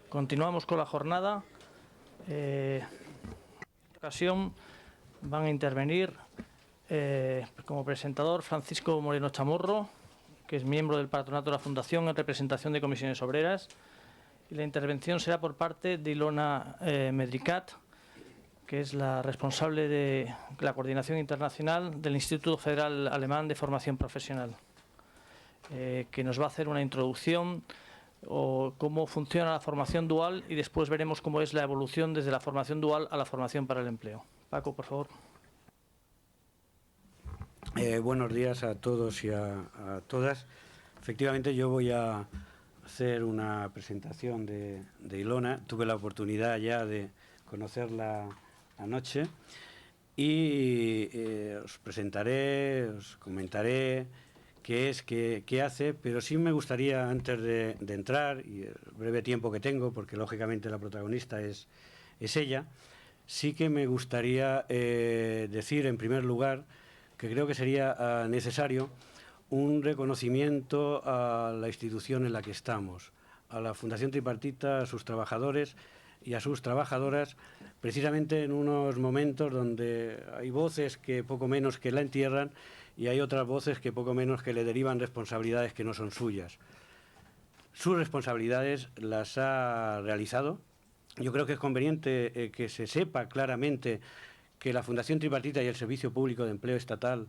Continuamos con la jornada. En esta ocasión van a intervenir como presentador Francisco Moreno Chamorro, que es miembro del patronato de la Fundación en representación de comisiones obreras. Y la intervención será por parte de Ilona Medricat, que es la responsable de la coordinación internacional del Instituto Federal Alemán de Formación Profesional, que nos va a hacer una introducción o cómo funciona la formación dual, y después veremos cómo es la evolución desde la formación dual a la formación para el empleo. Paco, por favor. Buenos días a todos y a todas. Efectivamente, yo voy a hacer una presentación de Ilona. Tuve la oportunidad ya de conocerla anoche y os presentaré, os comentaré qué es, qué hace, pero sí me gustaría, antes de entrar, y el breve tiempo que tengo, porque lógicamente la protagonista es ella, sí que me gustaría decir, en primer lugar, que creo que sería necesario un reconocimiento a la institución en la que estamos, a la Fundación Tripartita, a sus trabajadores y a sus trabajadoras, precisamente en unos momentos donde hay voces que poco menos que la entierran y hay otras voces que poco menos que le derivan responsabilidades que no son suyas. Sus responsabilidades las ha realizado. Yo creo que es conveniente que se sepa claramente que la Fundación Tripartita y el Servicio Público de Empleo Estatal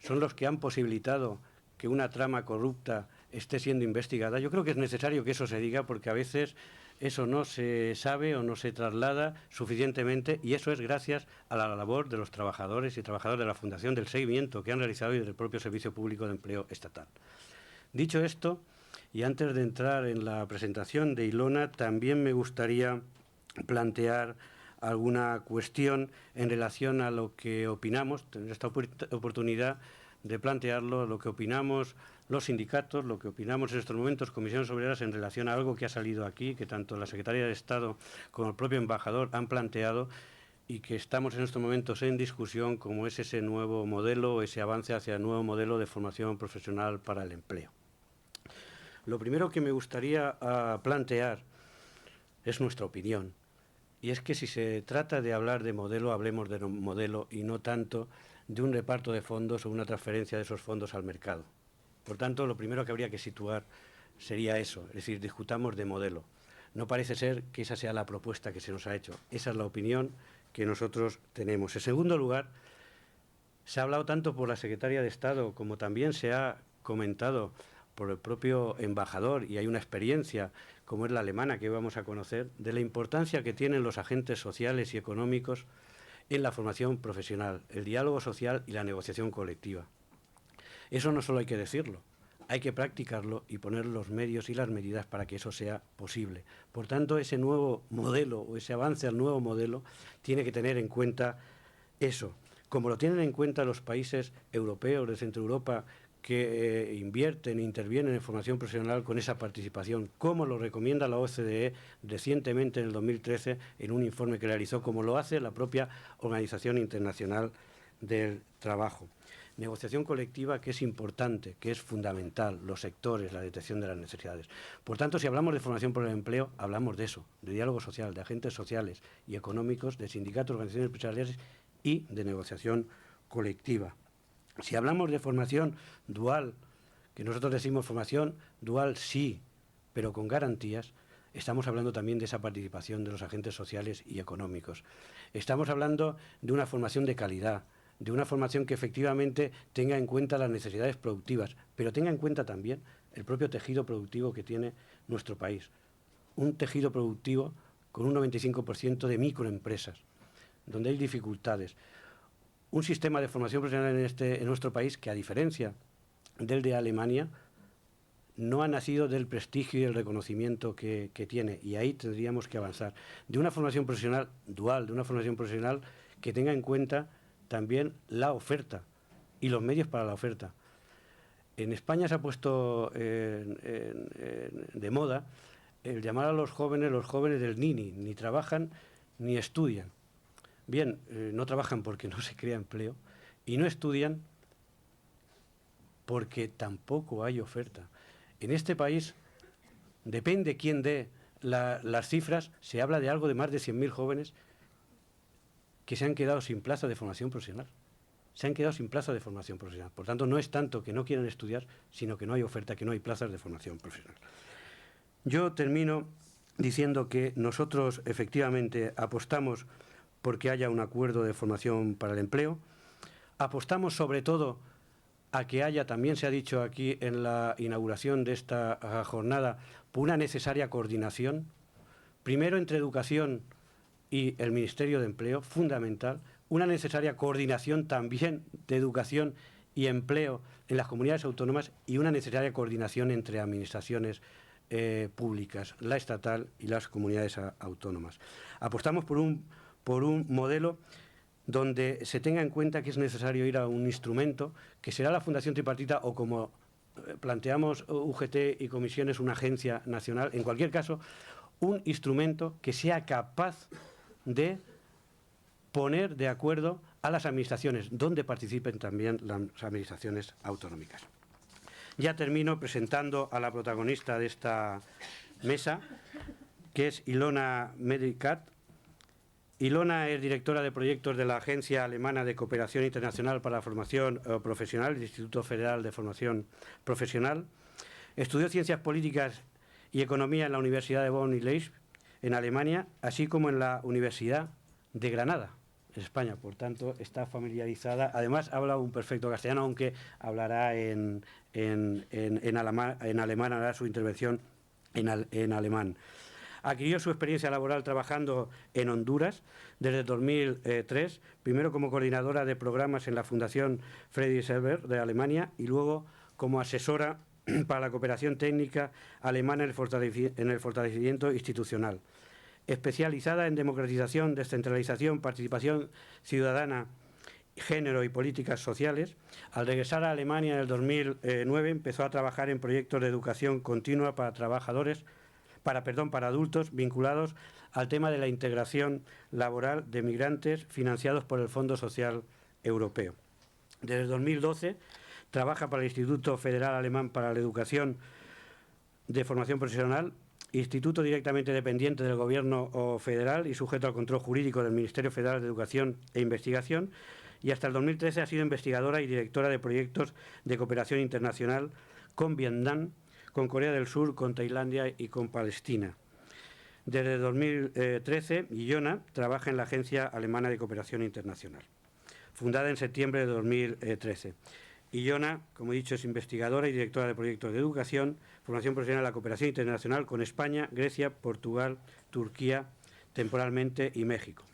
son los que han posibilitado que una trama corrupta esté siendo investigada. Yo creo que es necesario que eso se diga, porque a veces eso no se sabe o no se traslada suficientemente, y eso es gracias a la labor de los trabajadores y trabajadoras de la Fundación, del seguimiento que han realizado y del propio Servicio Público de Empleo Estatal. Dicho esto, y antes de entrar en la presentación de Ilona, también me gustaría plantear alguna cuestión en relación a lo que opinamos, tener esta oportunidad de plantearlo, lo que opinamos los sindicatos, lo que opinamos en estos momentos comisiones obreras en relación a algo que ha salido aquí, que tanto la Secretaría de Estado como el propio embajador han planteado y que estamos en estos momentos en discusión, como es ese nuevo modelo, ese avance hacia el nuevo modelo de formación profesional para el empleo. Lo primero que me gustaría plantear es nuestra opinión. Y es que si se trata de hablar de modelo, hablemos de modelo y no tanto de un reparto de fondos o una transferencia de esos fondos al mercado. Por tanto, lo primero que habría que situar sería eso, es decir, discutamos de modelo. No parece ser que esa sea la propuesta que se nos ha hecho. Esa es la opinión que nosotros tenemos. En segundo lugar, se ha hablado tanto por la Secretaria de Estado como también se ha comentado por el propio embajador, y hay una experiencia como es la alemana que vamos a conocer, de la importancia que tienen los agentes sociales y económicos en la formación profesional, el diálogo social y la negociación colectiva. Eso no solo hay que decirlo, hay que practicarlo y poner los medios y las medidas para que eso sea posible. Por tanto, ese nuevo modelo o ese avance al nuevo modelo tiene que tener en cuenta eso, como lo tienen en cuenta los países europeos de Centro Europa, que invierten e intervienen en formación profesional con esa participación, como lo recomienda la OCDE recientemente en el 2013 en un informe que realizó, como lo hace la propia Organización Internacional del Trabajo. Negociación colectiva, que es importante, que es fundamental, los sectores, la detección de las necesidades. Por tanto, si hablamos de formación por el empleo, hablamos de eso, de diálogo social, de agentes sociales y económicos, de sindicatos, organizaciones empresariales y de negociación colectiva. Si hablamos de formación dual, que nosotros decimos formación dual sí, pero con garantías, estamos hablando también de esa participación de los agentes sociales y económicos. Estamos hablando de una formación de calidad, de una formación que efectivamente tenga en cuenta las necesidades productivas, pero tenga en cuenta también el propio tejido productivo que tiene nuestro país. Un tejido productivo con un 95% de microempresas, donde hay dificultades. Un sistema de formación profesional en nuestro país que, a diferencia del de Alemania, no ha nacido del prestigio y el reconocimiento que tiene, y ahí tendríamos que avanzar. De una formación profesional dual, de una formación profesional que tenga en cuenta también la oferta y los medios para la oferta. En España se ha puesto de moda el llamar a los jóvenes del nini, ni trabajan ni estudian. Bien, no trabajan porque no se crea empleo y no estudian porque tampoco hay oferta. En este país depende quién dé las cifras, se habla de algo de más de 100.000 jóvenes que se han quedado sin plaza de formación profesional. Se han quedado sin plaza de formación profesional. Por tanto, no es tanto que no quieran estudiar, sino que no hay oferta, que no hay plazas de formación profesional. Yo termino diciendo que nosotros efectivamente apostamos porque haya un acuerdo de formación para el empleo. Apostamos sobre todo a que haya, también se ha dicho aquí en la inauguración de esta jornada, por una necesaria coordinación, primero entre educación y el Ministerio de Empleo, fundamental, una necesaria coordinación también de educación y empleo en las comunidades autónomas y una necesaria coordinación entre administraciones públicas, la estatal y las comunidades autónomas. Apostamos por un modelo donde se tenga en cuenta que es necesario ir a un instrumento que será la Fundación Tripartita o, como planteamos UGT y comisiones, una agencia nacional, en cualquier caso, un instrumento que sea capaz de poner de acuerdo a las administraciones, donde participen también las administraciones autonómicas. Ya termino presentando a la protagonista de esta mesa, que es Ilona Medrikat. Ilona es directora de proyectos de la Agencia Alemana de Cooperación Internacional para la Formación Profesional, el Instituto Federal de Formación Profesional. Estudió Ciencias Políticas y Economía en la Universidad de Bonn y Leipzig, en Alemania, así como en la Universidad de Granada, en España. Por tanto, está familiarizada. Además, habla un perfecto castellano, aunque hablará en alemán, hará su intervención en alemán. Adquirió su experiencia laboral trabajando en Honduras desde 2003, primero como coordinadora de programas en la Fundación Friedrich Ebert de Alemania y luego como asesora para la cooperación técnica alemana en el fortalecimiento institucional. Especializada en democratización, descentralización, participación ciudadana, género y políticas sociales, al regresar a Alemania en el 2009 empezó a trabajar en proyectos de educación continua para adultos vinculados al tema de la integración laboral de migrantes financiados por el Fondo Social Europeo. Desde 2012 trabaja para el Instituto Federal Alemán para la Educación de Formación Profesional, instituto directamente dependiente del Gobierno federal y sujeto al control jurídico del Ministerio Federal de Educación e Investigación, y hasta el 2013 ha sido investigadora y directora de proyectos de cooperación internacional con Vietnam, con Corea del Sur, con Tailandia y con Palestina. Desde 2013, Ilona trabaja en la Agencia Alemana de Cooperación Internacional, fundada en septiembre de 2013. Ilona, como he dicho, es investigadora y directora de proyectos de educación, formación profesional, la cooperación internacional con España, Grecia, Portugal, Turquía, temporalmente, y México.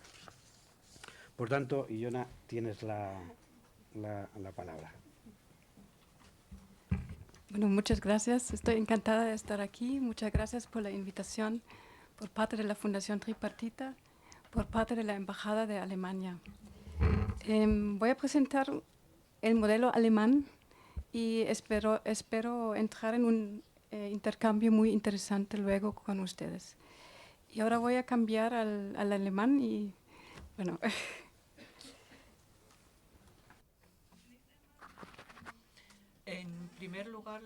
Por tanto, Ilona, tienes la palabra. Bueno, muchas gracias. Estoy encantada de estar aquí. Muchas gracias por la invitación por parte de la Fundación Tripartita, por parte de la Embajada de Alemania. Voy a presentar el modelo alemán y espero entrar en un intercambio muy interesante luego con ustedes. Y ahora voy a cambiar al alemán y, bueno... En primer lugar,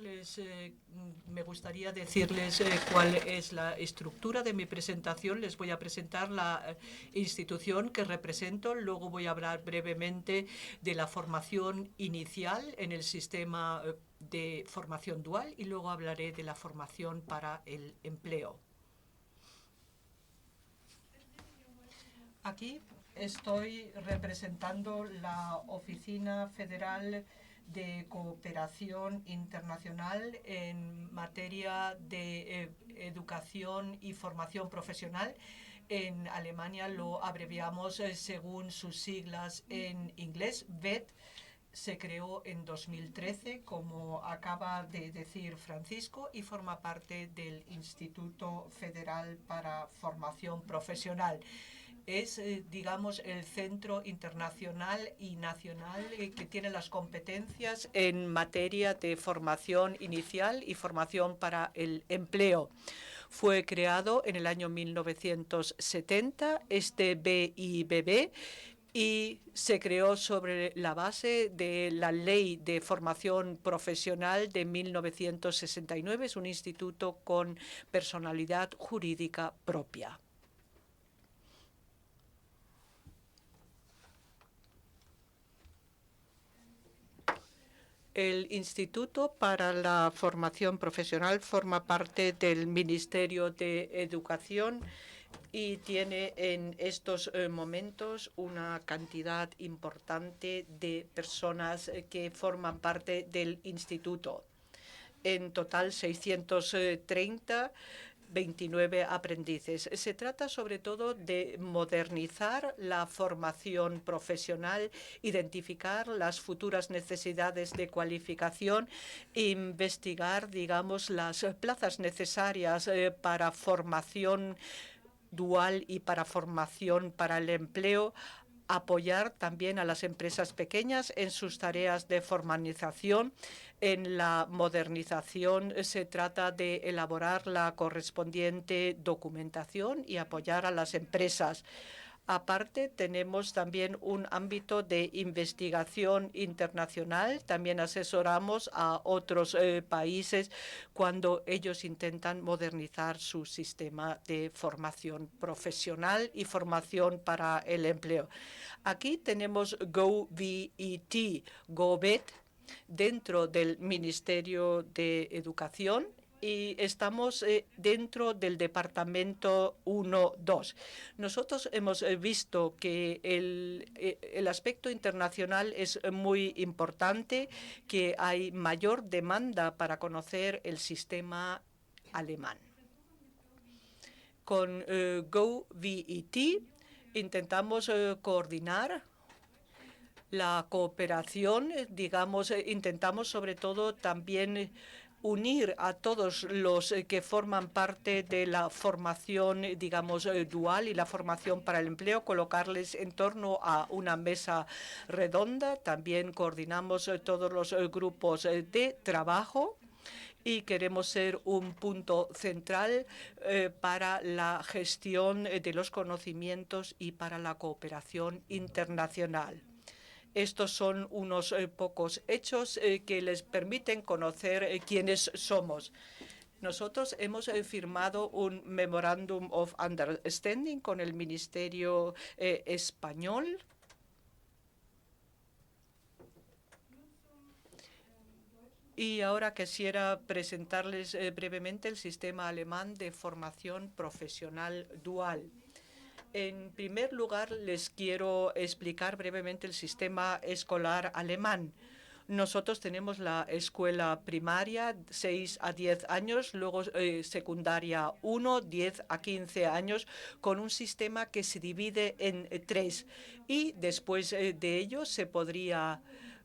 me gustaría decirles cuál es la estructura de mi presentación. Les voy a presentar la institución que represento, luego voy a hablar brevemente de la formación inicial en el sistema de formación dual y luego hablaré de la formación para el empleo. Aquí estoy representando la Oficina Federal de Cooperación Internacional en materia de educación y formación profesional. En Alemania lo abreviamos según sus siglas en inglés, VET. Se creó en 2013, como acaba de decir Francisco, y forma parte del Instituto Federal para Formación Profesional. Es, digamos, el centro internacional y nacional que tiene las competencias en materia de formación inicial y formación para el empleo. Fue creado en el año 1970 este BIBB y se creó sobre la base de la Ley de Formación Profesional de 1969. Es un instituto con personalidad jurídica propia. El Instituto para la Formación Profesional forma parte del Ministerio de Educación y tiene en estos momentos una cantidad importante de personas que forman parte del instituto. En total 630, 29 aprendices. Se trata sobre todo de modernizar la formación profesional, identificar las futuras necesidades de cualificación, investigar, digamos, las plazas necesarias para formación dual y para formación para el empleo, apoyar también a las empresas pequeñas en sus tareas de formalización. En la modernización se trata de elaborar la correspondiente documentación y apoyar a las empresas. Aparte, tenemos también un ámbito de investigación internacional. También asesoramos a otros países cuando ellos intentan modernizar su sistema de formación profesional y formación para el empleo. Aquí tenemos GoVET, dentro del Ministerio de Educación, y estamos dentro del Departamento 1-2. Nosotros hemos visto que el aspecto internacional es muy importante, que hay mayor demanda para conocer el sistema alemán. Con GoVET intentamos coordinar la cooperación, digamos, intentamos sobre todo también unir a todos los que forman parte de la formación, digamos, dual y la formación para el empleo, colocarles en torno a una mesa redonda. También coordinamos todos los grupos de trabajo y queremos ser un punto central para la gestión de los conocimientos y para la cooperación internacional. Estos son unos pocos hechos que les permiten conocer quiénes somos. Nosotros hemos firmado un Memorandum of Understanding con el Ministerio español. Y ahora quisiera presentarles brevemente el sistema alemán de formación profesional dual. En primer lugar, les quiero explicar brevemente el sistema escolar alemán. Nosotros tenemos la escuela primaria, 6 a 10 años, luego secundaria 1, 10 a 15 años, con un sistema que se divide en 3. Y después de ello se podría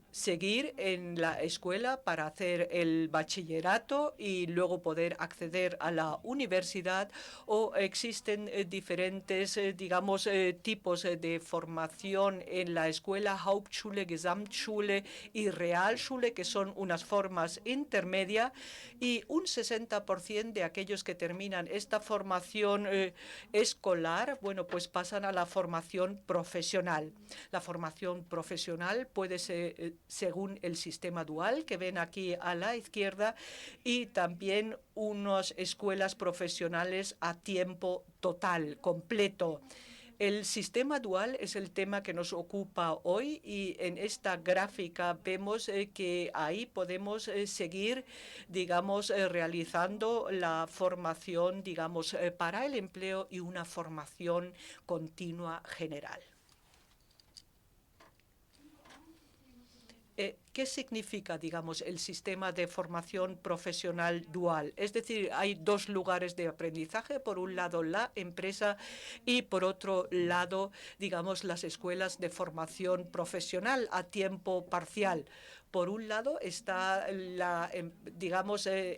seguir en la escuela para hacer el bachillerato y luego poder acceder a la universidad, o existen diferentes, digamos, tipos de formación en la escuela, Hauptschule, Gesamtschule y Realschule, que son unas formas intermedias, y un 60% de aquellos que terminan esta formación escolar, bueno, pues pasan a la formación profesional. La formación profesional puede ser según el sistema dual que ven aquí a la izquierda, y también unas escuelas profesionales a tiempo total, completo. El sistema dual es el tema que nos ocupa hoy, y en esta gráfica vemos que ahí podemos seguir, digamos, realizando la formación, digamos, para el empleo y una formación continua general. ¿Qué significa, digamos, el sistema de formación profesional dual? Es decir, hay dos lugares de aprendizaje. Por un lado, la empresa, y por otro lado, digamos, las escuelas de formación profesional a tiempo parcial. Por un lado está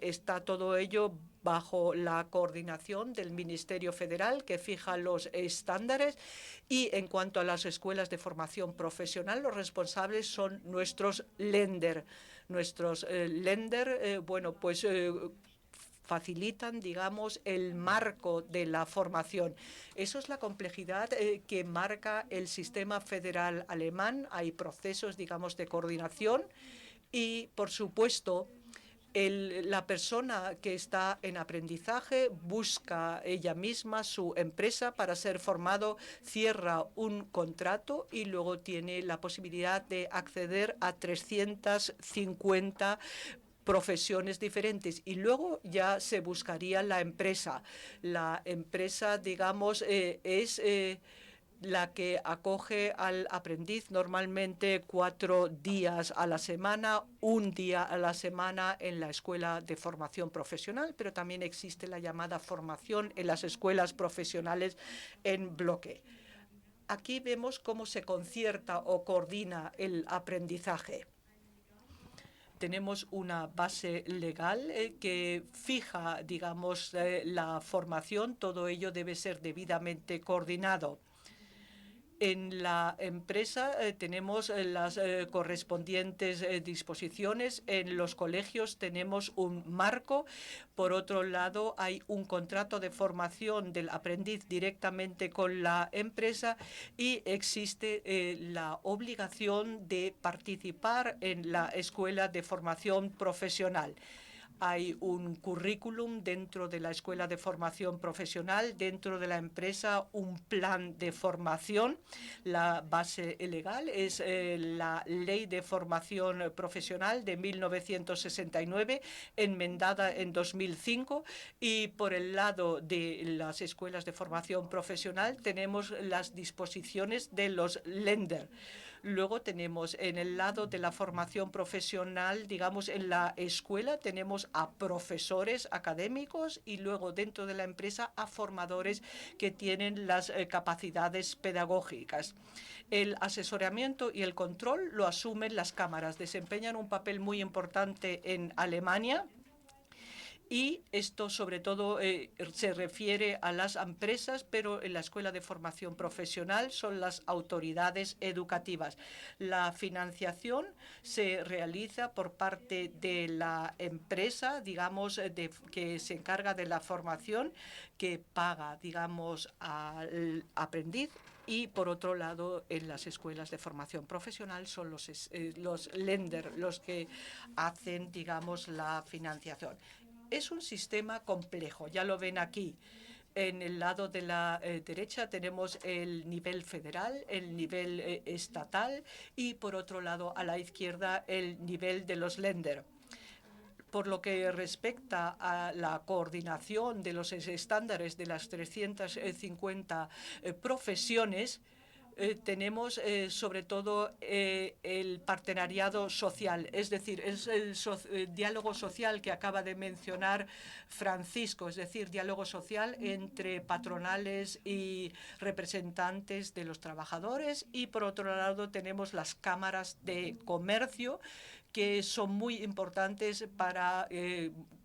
está todo ello bajo la coordinación del Ministerio Federal, que fija los estándares, y en cuanto a las escuelas de formación profesional, los responsables son nuestros Länder. Nuestros Länder, bueno, pues facilitan, digamos, el marco de la formación. Eso es la complejidad que marca el sistema federal alemán. Hay procesos, digamos, de coordinación y, por supuesto, la persona que está en aprendizaje busca ella misma su empresa para ser formado, cierra un contrato y luego tiene la posibilidad de acceder a 350 profesiones diferentes y luego ya se buscaría la empresa. La empresa, digamos, es la que acoge al aprendiz normalmente 4 días a la semana, 1 día a la semana en la escuela de formación profesional, pero también existe la llamada formación en las escuelas profesionales en bloque. Aquí vemos cómo se concierta o coordina el aprendizaje. Tenemos una base legal que fija, digamos, la formación. Todo ello debe ser debidamente coordinado. En la empresa tenemos las correspondientes disposiciones. En los colegios tenemos un marco. Por otro lado, hay un contrato de formación del aprendiz directamente con la empresa y existe la obligación de participar en la escuela de formación profesional. Hay un currículum dentro de la escuela de formación profesional, dentro de la empresa un plan de formación. La base legal es la Ley de Formación Profesional de 1969, enmendada en 2005, y por el lado de las escuelas de formación profesional tenemos las disposiciones de los Länder. Luego tenemos en el lado de la formación profesional, digamos, en la escuela tenemos a profesores académicos y luego dentro de la empresa a formadores que tienen las capacidades pedagógicas. El asesoramiento y el control lo asumen las cámaras, desempeñan un papel muy importante en Alemania. Y esto sobre todo se refiere a las empresas, pero en la escuela de formación profesional son las autoridades educativas. La financiación se realiza por parte de la empresa, digamos, que se encarga de la formación, que paga, digamos, al aprendiz. Y, por otro lado, en las escuelas de formación profesional son los Länder los que hacen, digamos, la financiación. Es un sistema complejo, ya lo ven aquí. En el lado de la derecha tenemos el nivel federal, el nivel estatal y, por otro lado, a la izquierda, el nivel de los Länder. Por lo que respecta a la coordinación de los estándares de las 350 profesiones, tenemos sobre todo el partenariado social, es decir, es el diálogo social que acaba de mencionar Francisco, es decir, diálogo social entre patronales y representantes de los trabajadores, y por otro lado tenemos las cámaras de comercio que son muy importantes para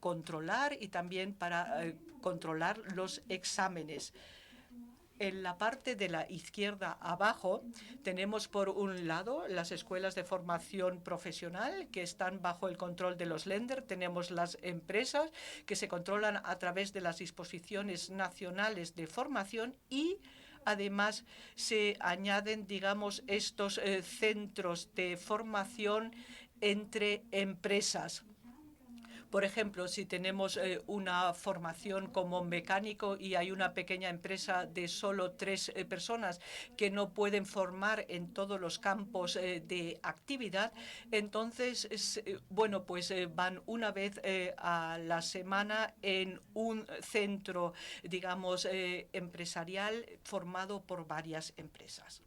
controlar y también para controlar los exámenes. En la parte de la izquierda abajo tenemos por un lado las escuelas de formación profesional que están bajo el control de los Länder. Tenemos las empresas que se controlan a través de las disposiciones nacionales de formación y además se añaden, digamos, estos centros de formación entre empresas. Por ejemplo, si tenemos una formación como mecánico y hay una pequeña empresa de solo 3 personas que no pueden formar en todos los campos de actividad, entonces, bueno, pues van una vez a la semana en un centro, digamos, empresarial formado por varias empresas.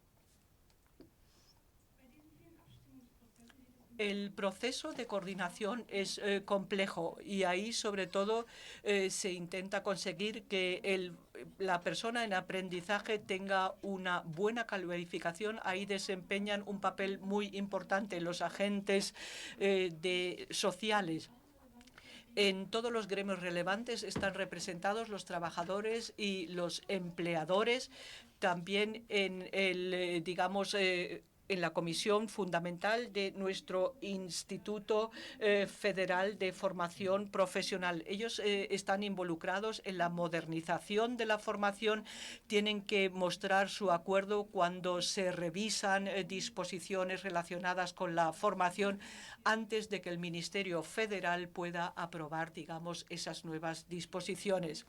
El proceso de coordinación es complejo y ahí sobre todo se intenta conseguir que la persona en aprendizaje tenga una buena calificación. Ahí desempeñan un papel muy importante los agentes sociales. En todos los gremios relevantes están representados los trabajadores y los empleadores. También en el, digamos, en la comisión fundamental de nuestro Instituto Federal de Formación Profesional. Ellos están involucrados en la modernización de la formación, tienen que mostrar su acuerdo cuando se revisan disposiciones relacionadas con la formación antes de que el Ministerio Federal pueda aprobar, digamos, esas nuevas disposiciones.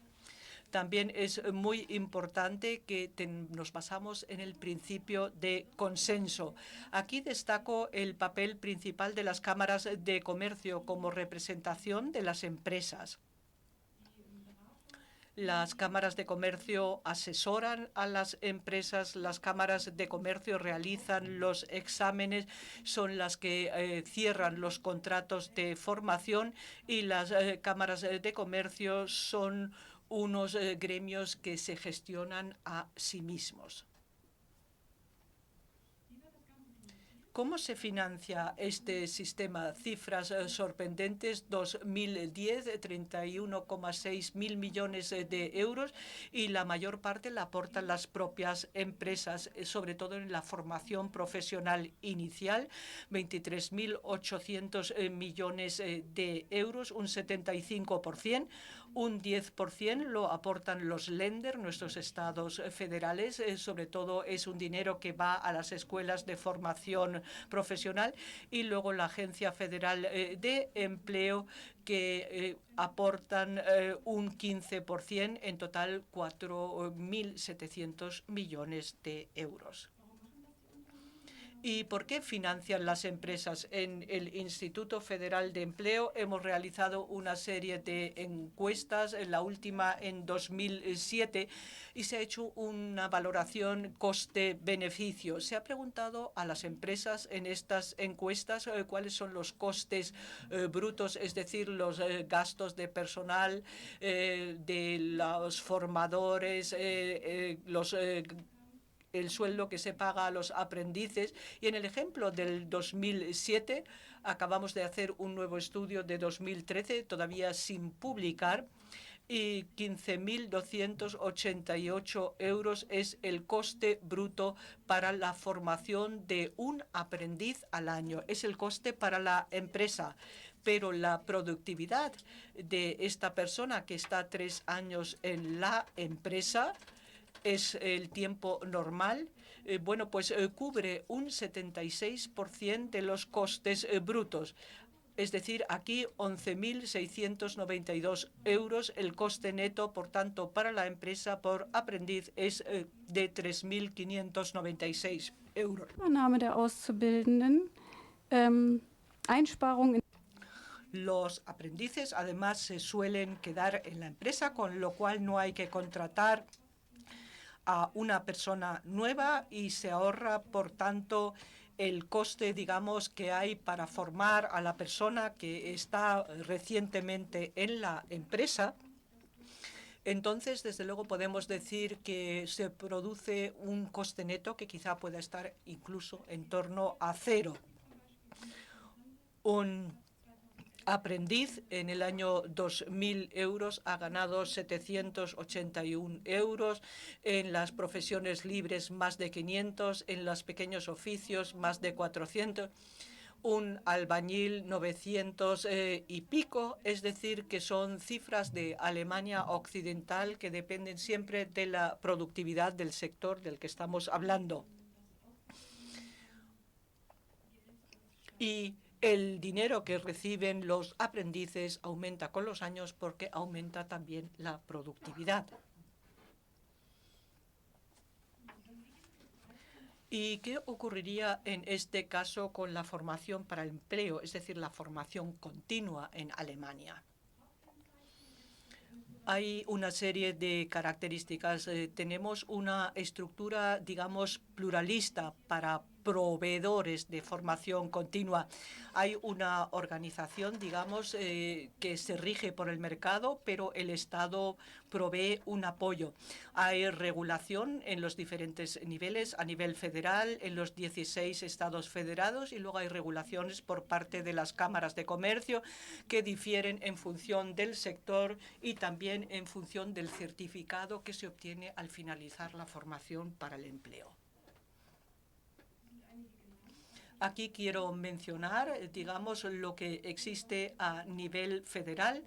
También es muy importante que nos basamos en el principio de consenso. Aquí destaco el papel principal de las cámaras de comercio como representación de las empresas. Las cámaras de comercio asesoran a las empresas, las cámaras de comercio realizan los exámenes, son las que cierran los contratos de formación y las cámaras de comercio son unos gremios que se gestionan a sí mismos. ¿Cómo se financia este sistema? Cifras sorprendentes, 2010, 31,6 mil millones de euros y la mayor parte la aportan las propias empresas, sobre todo en la formación profesional inicial, 23.800 millones de euros, un 75%. Un 10% lo aportan los Länder, nuestros estados federales. Sobre todo es un dinero que va a las escuelas de formación profesional y luego la Agencia Federal de Empleo que aportan un 15%, en total 4.700 millones de euros. ¿Y por qué financian las empresas? En el Instituto Federal de Empleo hemos realizado una serie de encuestas, la última en 2007, y se ha hecho una valoración coste-beneficio. Se ha preguntado a las empresas en estas encuestas cuáles son los costes brutos, es decir, los gastos de personal, de los formadores, el sueldo que se paga a los aprendices. Y en el ejemplo del 2007 acabamos de hacer un nuevo estudio de 2013, todavía sin publicar, y 15.288 euros es el coste bruto para la formación de un aprendiz al año. Es el coste para la empresa. Pero la productividad de esta persona que está 3 años en la empresa es el tiempo normal, bueno, pues cubre un 76% de los costes brutos. Es decir, aquí 11.692 euros. El coste neto, por tanto, para la empresa por aprendiz es de 3.596 euros. Übernahme der Auszubildenden, Einsparungen. Los aprendices, además, se suelen quedar en la empresa, con lo cual no hay que contratar a una persona nueva y se ahorra, por tanto, el coste, digamos, que hay para formar a la persona que está recientemente en la empresa. Entonces, desde luego, podemos decir que se produce un coste neto que quizá pueda estar incluso en torno a cero. Un aprendiz en el año 2.000 euros ha ganado 781 euros, en las profesiones libres más de 500, en los pequeños oficios más de 400, un albañil 900 y pico, es decir, que son cifras de Alemania Occidental que dependen siempre de la productividad del sector del que estamos hablando. Y el dinero que reciben los aprendices aumenta con los años porque aumenta también la productividad. ¿Y qué ocurriría en este caso con la formación para el empleo, es decir, la formación continua en Alemania? Hay una serie de características. Tenemos una estructura, digamos, pluralista para proveedores de formación continua. Hay una organización, digamos, que se rige por el mercado, pero el Estado provee un apoyo. Hay regulación en los diferentes niveles, a nivel federal, en los 16 estados federados, y luego hay regulaciones por parte de las cámaras de comercio que difieren en función del sector y también en función del certificado que se obtiene al finalizar la formación para el empleo. Aquí quiero mencionar, digamos, lo que existe a nivel federal.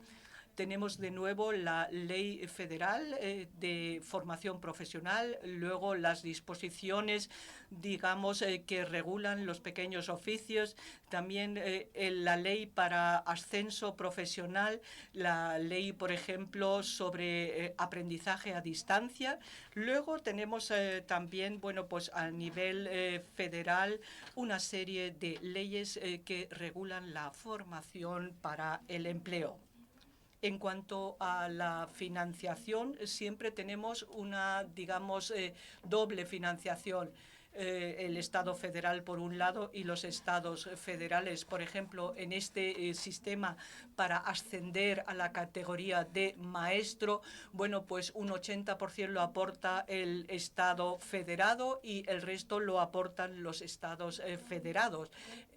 Tenemos de nuevo la Ley Federal de Formación Profesional, luego las disposiciones, digamos, que regulan los pequeños oficios, también la Ley para Ascenso Profesional, la ley, por ejemplo, sobre aprendizaje a distancia. Luego tenemos también, bueno, pues a nivel federal, una serie de leyes que regulan la formación para el empleo. En cuanto a la financiación, siempre tenemos una, digamos, doble financiación. El Estado federal por un lado y los estados federales. Por ejemplo, en este sistema para ascender a la categoría de maestro, bueno, pues un 80% lo aporta el Estado federado y el resto lo aportan los estados federados.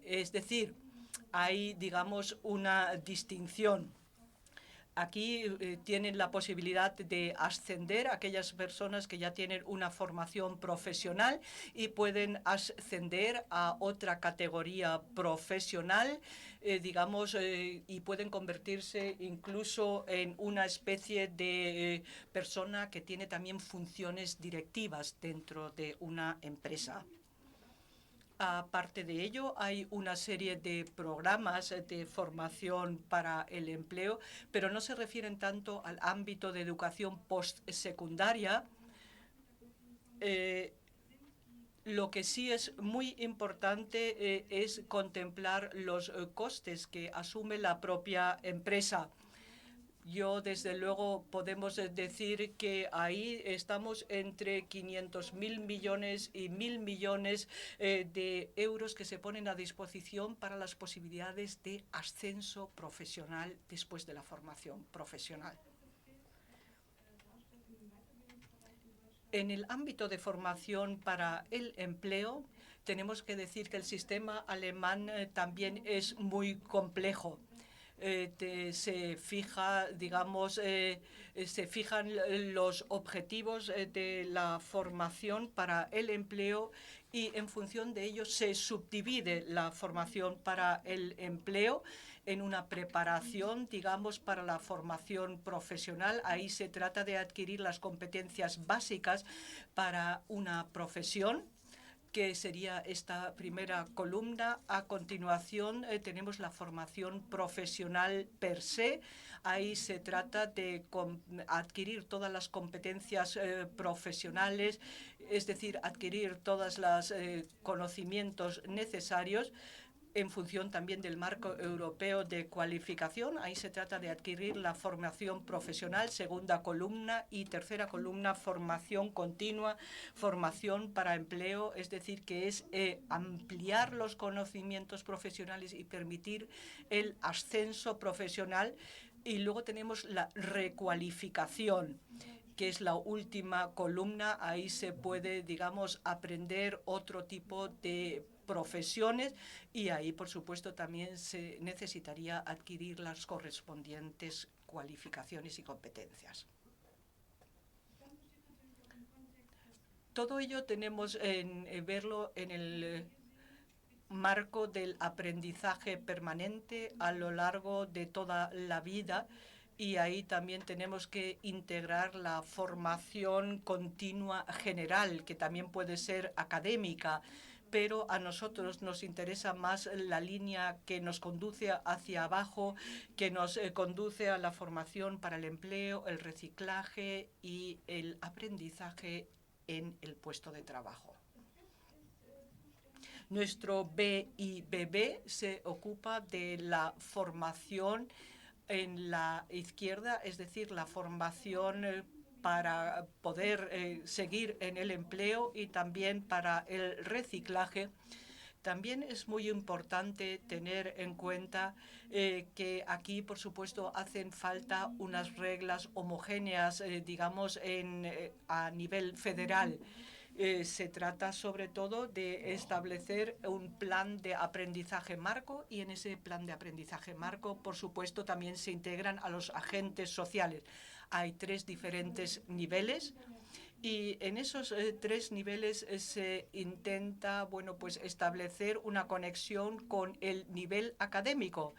Es decir, hay, digamos, una distinción. Aquí tienen la posibilidad de ascender aquellas personas que ya tienen una formación profesional y pueden ascender a otra categoría profesional, digamos, y pueden convertirse incluso en una especie de persona que tiene también funciones directivas dentro de una empresa. Aparte de ello, hay una serie de programas de formación para el empleo, pero no se refieren tanto al ámbito de educación postsecundaria. Lo que sí es muy importante es contemplar los costes que asume la propia empresa. Yo, desde luego, podemos decir que ahí estamos entre 500.000 millones y 1.000 millones de euros que se ponen a disposición para las posibilidades de ascenso profesional después de la formación profesional. En el ámbito de formación para el empleo, tenemos que decir que el sistema alemán también es muy complejo. Se fija, digamos, se fijan los objetivos de la formación para el empleo y en función de ello se subdivide la formación para el empleo en una preparación, digamos, para la formación profesional. Ahí se trata de adquirir las competencias básicas para una profesión, que sería esta primera columna. A continuación tenemos la formación profesional per se. Ahí se trata de adquirir todas las competencias profesionales, es decir, adquirir todos los conocimientos necesarios en función también del marco europeo de cualificación. Ahí se trata de adquirir la formación profesional, segunda columna, y tercera columna, formación continua, formación para empleo, es decir, que es ampliar los conocimientos profesionales y permitir el ascenso profesional. Y luego tenemos la recualificación, que es la última columna. Ahí se puede, digamos, aprender otro tipo de profesiones y ahí, por supuesto, también se necesitaría adquirir las correspondientes cualificaciones y competencias. Todo ello tenemos que verlo en el marco del aprendizaje permanente a lo largo de toda la vida. Y ahí también tenemos que integrar la formación continua general, que también puede ser académica, pero a nosotros nos interesa más la línea que nos conduce hacia abajo, que nos conduce a la formación para el empleo, el reciclaje y el aprendizaje en el puesto de trabajo. Nuestro BIBB se ocupa de la formación en la izquierda, es decir, la formación para poder seguir en el empleo y también para el reciclaje. También es muy importante tener en cuenta que aquí, por supuesto, hacen falta unas reglas homogéneas, digamos, a nivel federal. Se trata sobre todo de establecer un plan de aprendizaje marco y en ese plan de aprendizaje marco, por supuesto, también se integran a los agentes sociales. Hay 3 diferentes niveles Y en esos tres niveles se intenta, bueno, pues establecer una conexión con el nivel académico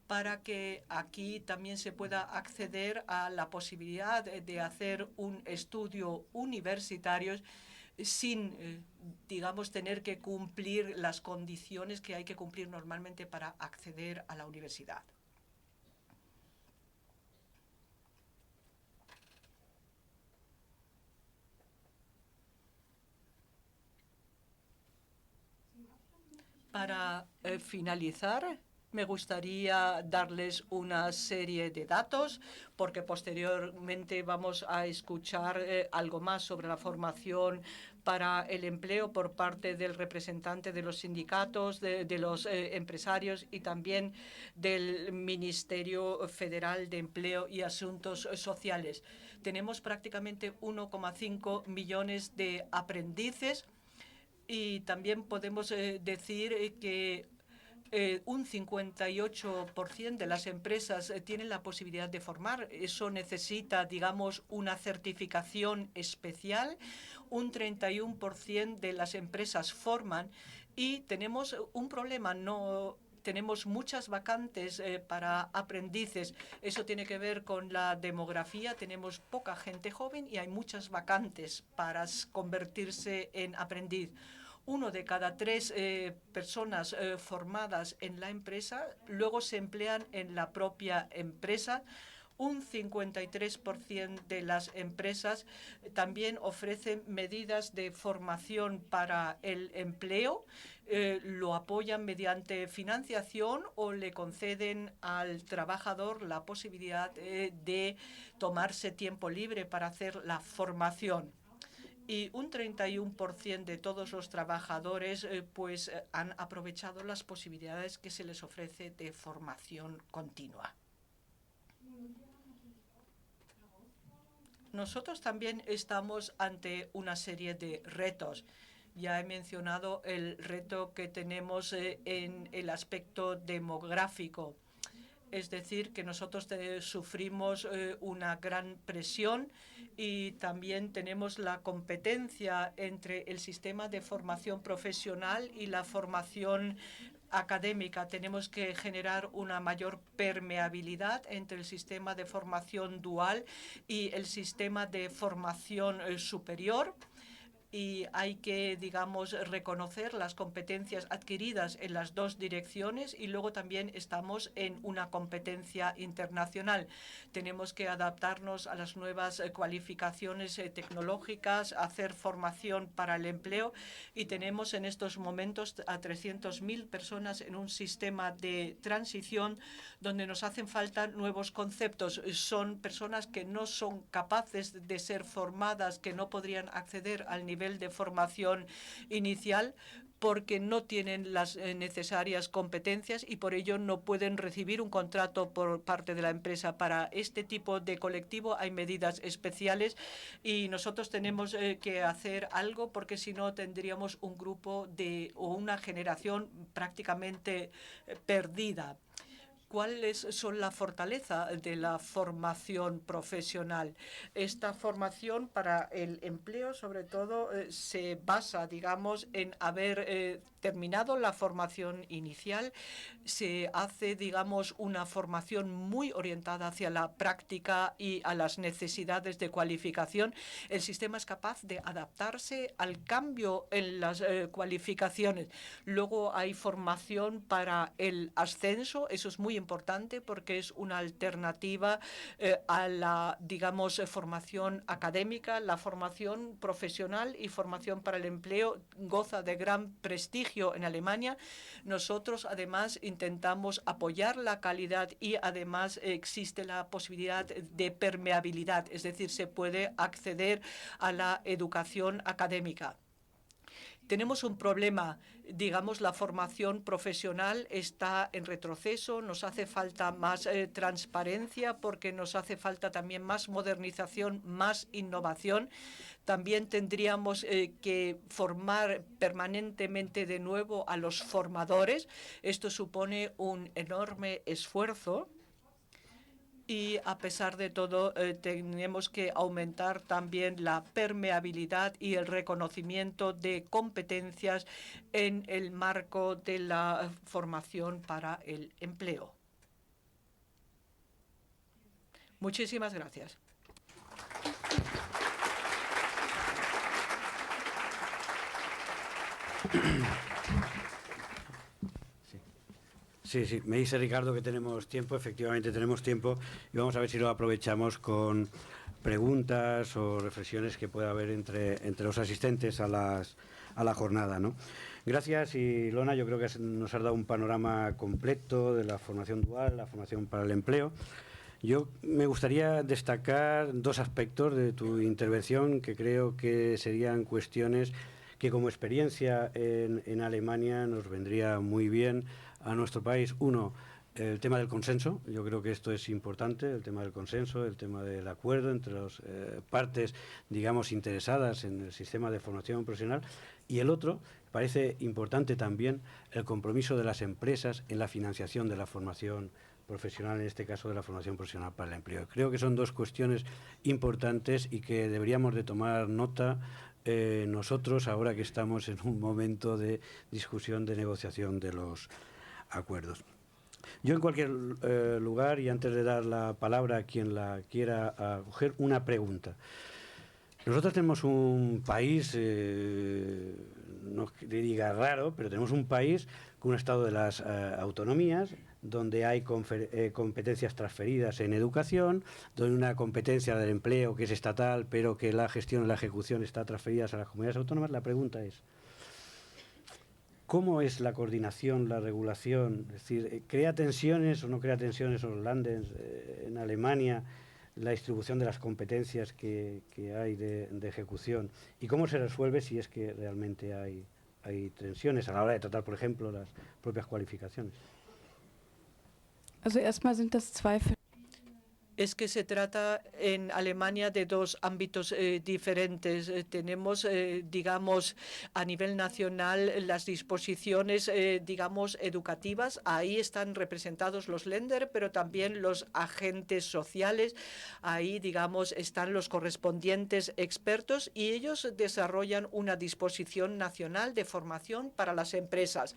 para que aquí también se pueda acceder a la posibilidad de hacer un estudio universitario sin, digamos, tener que cumplir las condiciones que hay que cumplir normalmente para acceder a la universidad. Para finalizar, me gustaría darles una serie de datos, porque posteriormente vamos a escuchar algo más sobre la formación para el empleo por parte del representante de los sindicatos, de los empresarios y también del Ministerio Federal de Empleo y Asuntos Sociales. Tenemos prácticamente 1,5 millones de aprendices. Y también podemos decir que un 58% de las empresas tienen la posibilidad de formar. Eso necesita, digamos, una certificación especial. Un 31% de las empresas forman y tenemos un problema. No tenemos muchas vacantes para aprendices. Eso tiene que ver con la demografía. Tenemos poca gente joven y hay muchas vacantes para convertirse en aprendiz. 1 de cada 3 personas formadas en la empresa luego se emplean en la propia empresa. Un 53% de las empresas también ofrecen medidas de formación para el empleo, lo apoyan mediante financiación o le conceden al trabajador la posibilidad de tomarse tiempo libre para hacer la formación. Y un 31% de todos los trabajadores han aprovechado las posibilidades que se les ofrece de formación continua. Nosotros también estamos ante una serie de retos. Ya he mencionado el reto que tenemos en el aspecto demográfico. Es decir, que nosotros sufrimos una gran presión y también tenemos la competencia entre el sistema de formación profesional y la formación académica. Tenemos que generar una mayor permeabilidad entre el sistema de formación dual y el sistema de formación superior. Y hay que, digamos, reconocer las competencias adquiridas en las dos direcciones y luego también estamos en una competencia internacional. Tenemos que adaptarnos a las nuevas cualificaciones tecnológicas, hacer formación para el empleo y tenemos en estos momentos a 300.000 personas en un sistema de transición donde nos hacen falta nuevos conceptos. Son personas que no son capaces de ser formadas, que no podrían acceder al nivel de formación inicial porque no tienen las necesarias competencias y por ello no pueden recibir un contrato por parte de la empresa. Para este tipo de colectivo hay medidas especiales y nosotros tenemos que hacer algo porque si no tendríamos un grupo o una generación prácticamente perdida. ¿Cuáles son la fortaleza de la formación profesional? Esta formación para el empleo, sobre todo, se basa, digamos, en haber terminado la formación inicial. Se hace, digamos, una formación muy orientada hacia la práctica y a las necesidades de cualificación. El sistema es capaz de adaptarse al cambio en las cualificaciones. Luego hay formación para el ascenso. Eso es muy importante porque es una alternativa a la, digamos, formación académica. La formación profesional y formación para el empleo goza de gran prestigio en Alemania. Nosotros, además, intentamos apoyar la calidad y, además, existe la posibilidad de permeabilidad, es decir, se puede acceder a la educación académica. Tenemos un problema, digamos, la formación profesional está en retroceso, nos hace falta más transparencia porque nos hace falta también más modernización, más innovación. También tendríamos que formar permanentemente de nuevo a los formadores. Esto supone un enorme esfuerzo. y a pesar de todo tenemos que aumentar también la permeabilidad y el reconocimiento de competencias en el marco de la formación para el empleo. Muchísimas gracias. Sí, me dice Ricardo que tenemos tiempo, efectivamente tenemos tiempo, y vamos a ver si lo aprovechamos con preguntas o reflexiones que pueda haber entre los asistentes a la jornada, ¿no? Gracias, Ilona, yo creo que nos has dado un panorama completo de la formación dual, la formación para el empleo. Yo me gustaría destacar dos aspectos de tu intervención que creo que serían cuestiones que como experiencia en Alemania nos vendría muy bien a nuestro país. Uno, el tema del consenso. Yo creo que esto es importante, el tema del consenso, el tema del acuerdo entre las partes, digamos, interesadas en el sistema de formación profesional. Y el otro, parece importante también, el compromiso de las empresas en la financiación de la formación profesional, en este caso de la formación profesional para el empleo. Creo que son dos cuestiones importantes y que deberíamos de tomar nota nosotros ahora que estamos en un momento de discusión, de negociación de los acuerdos. Yo en cualquier lugar, y antes de dar la palabra a quien la quiera acoger, una pregunta. Nosotros tenemos un país, no diga raro, pero tenemos un país con un estado de las autonomías, donde hay competencias transferidas en educación, donde una competencia del empleo que es estatal, pero que la gestión y la ejecución está transferidas a las comunidades autónomas. La pregunta es, ¿cómo es la coordinación, la regulación? Es decir, ¿crea tensiones o no crea tensiones en los Länder, en Alemania, la distribución de las competencias que hay de ejecución? ¿Y cómo se resuelve si es que realmente hay tensiones a la hora de tratar, por ejemplo, las propias cualificaciones? Also erstmal sind das zwei. Es que se trata en Alemania de dos ámbitos diferentes. Tenemos, digamos, a nivel nacional las disposiciones, digamos, educativas. Ahí están representados los Länder, pero también los agentes sociales. Ahí, digamos, están los correspondientes expertos y ellos desarrollan una disposición nacional de formación para las empresas.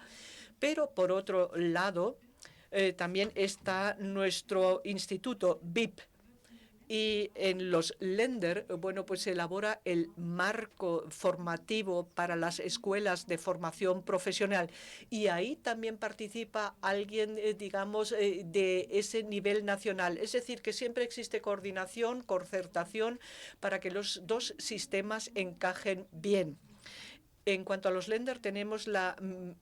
Pero, por otro lado, también está nuestro instituto BIP. Y en los Länder, bueno, pues se elabora el marco formativo para las escuelas de formación profesional. Y ahí también participa alguien, digamos, de ese nivel nacional. Es decir, que siempre existe coordinación, concertación, para que los dos sistemas encajen bien. En cuanto a los Länder, tenemos la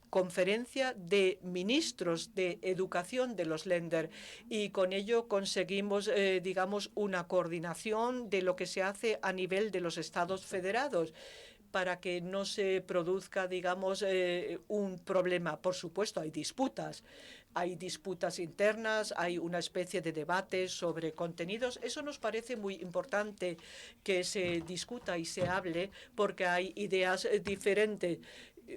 conferencia de ministros de educación de los Länder y con ello conseguimos, digamos, una coordinación de lo que se hace a nivel de los estados federados para que no se produzca, digamos, un problema. Por supuesto, hay disputas internas, hay una especie de debate sobre contenidos. Eso nos parece muy importante que se discuta y se hable porque hay ideas diferentes.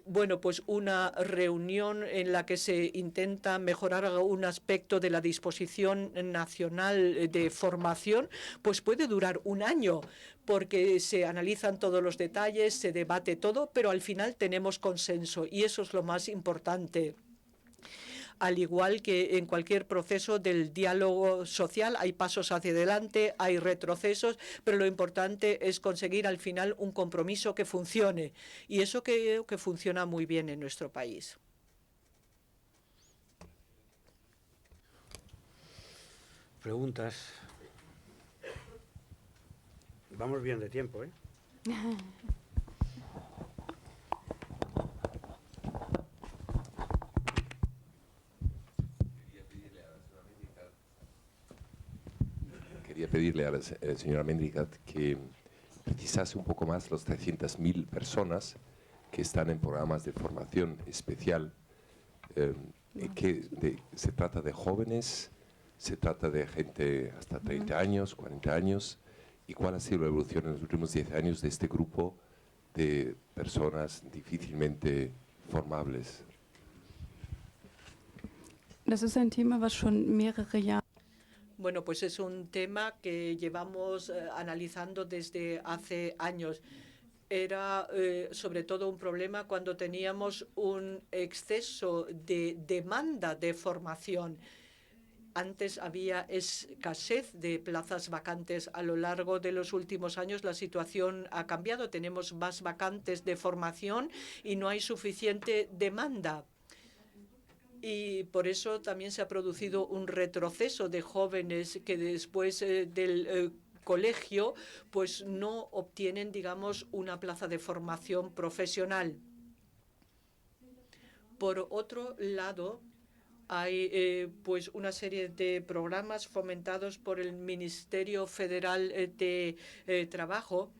Bueno, pues una reunión en la que se intenta mejorar un aspecto de la disposición nacional de formación, pues puede durar un año, porque se analizan todos los detalles, se debate todo, pero al final tenemos consenso y eso es lo más importante. Al igual que en cualquier proceso del diálogo social, hay pasos hacia adelante, hay retrocesos, pero lo importante es conseguir al final un compromiso que funcione. Y eso creo que funciona muy bien en nuestro país. Preguntas. Vamos bien de tiempo, ¿eh? Quería pedirle a la señora Mendrigat que precisase un poco más los 300.000 personas que están en programas de formación especial. ¿Se trata de jóvenes? ¿Se trata de gente hasta 30 años, 40 años? ¿Y cuál ha sido la evolución en los últimos 10 años de este grupo de personas difícilmente formables? Das ist ein Thema, was schon mehrere Jahre. Bueno, pues es un tema que llevamos analizando desde hace años. Era sobre todo un problema cuando teníamos un exceso de demanda de formación. Antes había escasez de plazas vacantes. A lo largo de los últimos años la situación ha cambiado. Tenemos más vacantes de formación y no hay suficiente demanda. Y por eso también se ha producido un retroceso de jóvenes que después del colegio pues no obtienen, digamos, una plaza de formación profesional. Por otro lado, hay pues una serie de programas fomentados por el Ministerio Federal de Trabajo.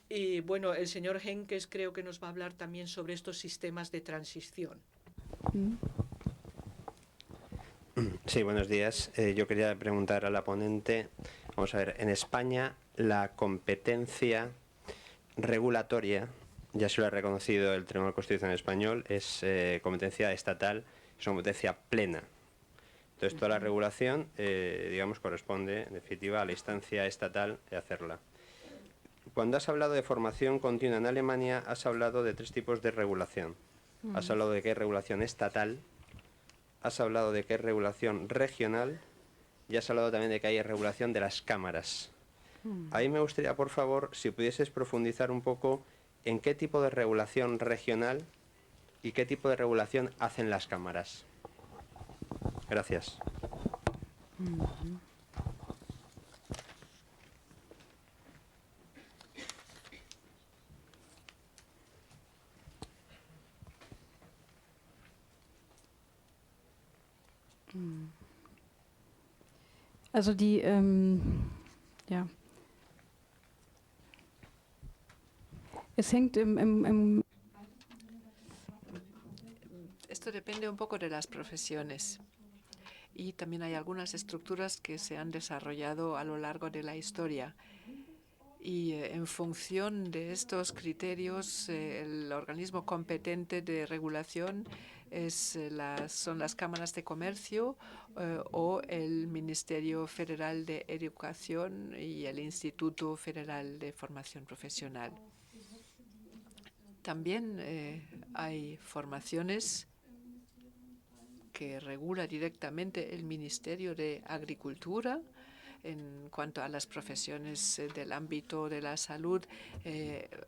Y bueno, el señor Henkes creo que nos va a hablar también sobre estos sistemas de transición. Sí, buenos días. Yo quería preguntar a la ponente, vamos a ver, en España la competencia regulatoria, ya se lo ha reconocido el Tribunal Constitucional Español, es competencia estatal, es una competencia plena. Entonces toda la regulación, digamos, corresponde en definitiva a la instancia estatal de hacerla. Cuando has hablado de formación continua en Alemania, has hablado de 3 tipos de regulación. Has hablado de que hay regulación estatal, has hablado de que hay regulación regional y has hablado también de que hay regulación de las cámaras. Ahí me gustaría, por favor, si pudieses profundizar un poco en qué tipo de regulación regional y qué tipo de regulación hacen las cámaras. Gracias. Also ja. Es hängt Esto depende un poco de las profesiones. Y también hay algunas estructuras que se han desarrollado a lo largo de la historia. Y en función de estos criterios, el organismo competente de regulación son las cámaras de comercio o el Ministerio Federal de Educación y el Instituto Federal de Formación Profesional. También hay formaciones que regula directamente el Ministerio de Agricultura. En cuanto a las profesiones del ámbito de la salud,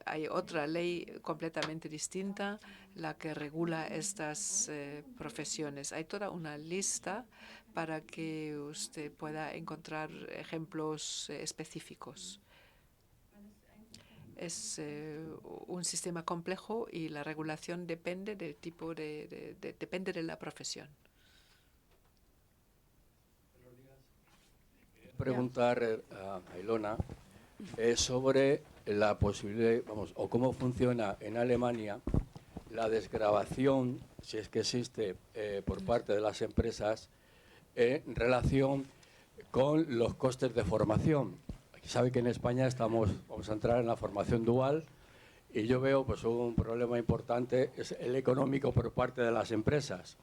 hay otra ley completamente distinta, la que regula estas profesiones. Hay toda una lista para que usted pueda encontrar ejemplos específicos. Es un sistema complejo y la regulación depende del tipo depende de la profesión. Preguntar a Ilona sobre la posibilidad, o cómo funciona en Alemania la desgravación, si es que existe, por parte de las empresas en relación con los costes de formación. Sabe que en España vamos a entrar en la formación dual y yo veo pues un problema importante, es el económico por parte de las empresas.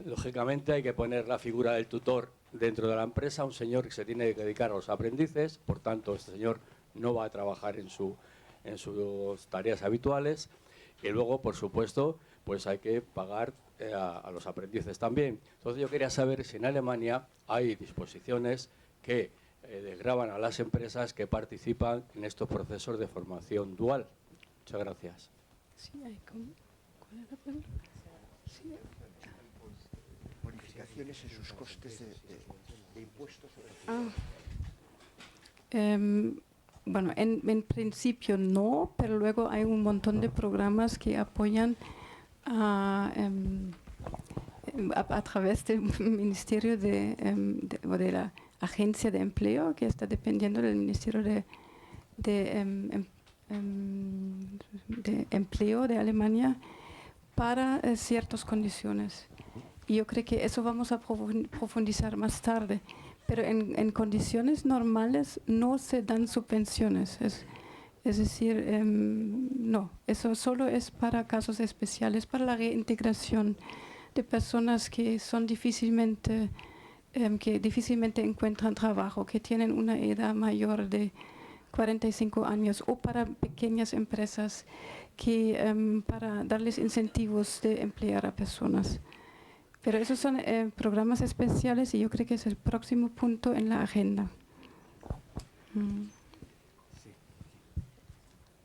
Lógicamente hay que poner la figura del tutor dentro de la empresa, un señor que se tiene que dedicar a los aprendices, por tanto este señor no va a trabajar en sus tareas habituales y luego, por supuesto, pues hay que pagar a los aprendices también. Entonces yo quería saber si en Alemania hay disposiciones que desgravan a las empresas que participan en estos procesos de formación dual. Muchas gracias. Sí, ¿cuál es la pregunta? Sí. Bonificaciones en sus costes de impuestos. Bueno, en principio no, pero luego hay un montón de programas que apoyan a través del Ministerio o de la Agencia de Empleo, que está dependiendo del Ministerio de Empleo de Alemania, para ciertas condiciones. Y yo creo que eso vamos a profundizar más tarde. Pero en condiciones normales no se dan subvenciones. Es decir, no, eso solo es para casos especiales, para la reintegración de personas que son difícilmente que difícilmente encuentran trabajo, que tienen una edad mayor de 45 años, o para pequeñas empresas que para darles incentivos de emplear a personas. Pero esos son programas especiales y yo creo que es el próximo punto en la agenda.